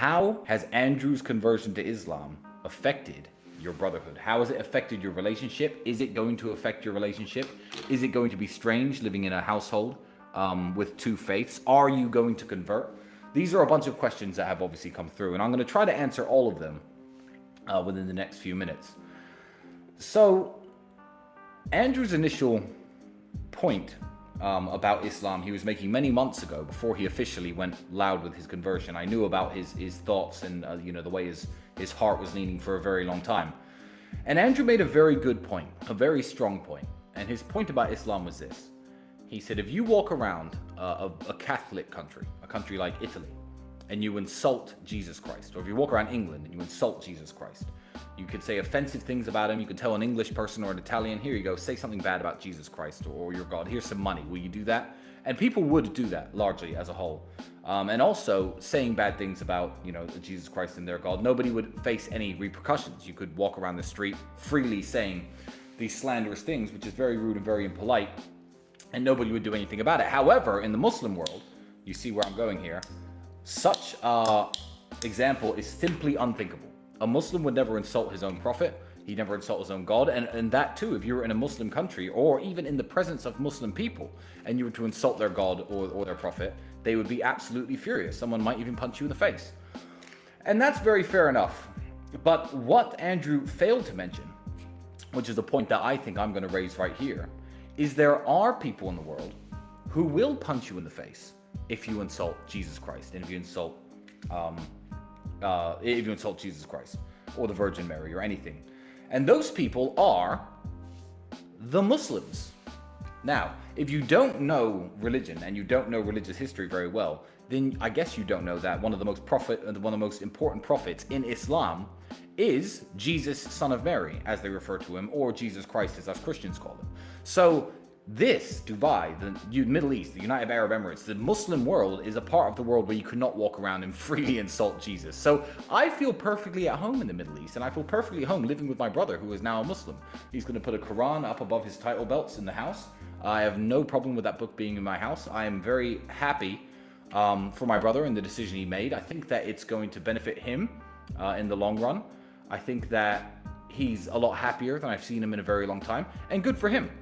How has Andrew's conversion to Islam affected your brotherhood? How has it affected your relationship? Is it going to affect your relationship? Is it going to be strange living in a household with two faiths? Are you going to convert? These are a bunch of questions that have obviously come through, and I'm going to try to answer all of them within the next few minutes. So, Andrew's initial point about Islam he was making many months ago, before he officially went loud with his conversion. I knew about his thoughts and the way his heart was leaning for a very long time. And Andrew made a very good point, a very strong point. And his point about Islam was this. He said, if you walk around a Catholic country, a country like Italy, and you insult Jesus Christ, or if you walk around England and you insult Jesus Christ, you could say offensive things about him. You could tell an English person or an Italian, here you go, say something bad about Jesus Christ or your God. Here's some money. Will you do that? And people would do that largely as a whole. And also saying bad things about, Jesus Christ and their God. Nobody would face any repercussions. You could walk around the street freely saying these slanderous things, which is very rude and very impolite, and nobody would do anything about it. However, in the Muslim world, you see where I'm going here, such example is simply unthinkable. A Muslim would never insult his own prophet. He'd never insult his own God. And that too, if you were in a Muslim country or even in the presence of Muslim people and you were to insult their God or their prophet, they would be absolutely furious. Someone might even punch you in the face. And that's very fair enough. But what Andrew failed to mention, which is the point that I think I'm going to raise right here, is there are people in the world who will punch you in the face if you insult Jesus Christ and if you insult Jesus Christ or the Virgin Mary or anything. And those people are the Muslims. Now, if you don't know religion and you don't know religious history very well, then I guess you don't know that one of the most important prophets in Islam is Jesus, son of Mary, as they refer to him, or Jesus Christ, as us Christians call him. So this, Dubai, the Middle East, the United Arab Emirates, the Muslim world is a part of the world where you could not walk around and freely insult Jesus. So I feel perfectly at home in the Middle East, and I feel perfectly at home living with my brother, who is now a Muslim. He's going to put a Quran up above his title belts in the house. I have no problem with that book being in my house. I am very happy for my brother and the decision he made. I think that it's going to benefit him in the long run. I think that he's a lot happier than I've seen him in a very long time, and good for him.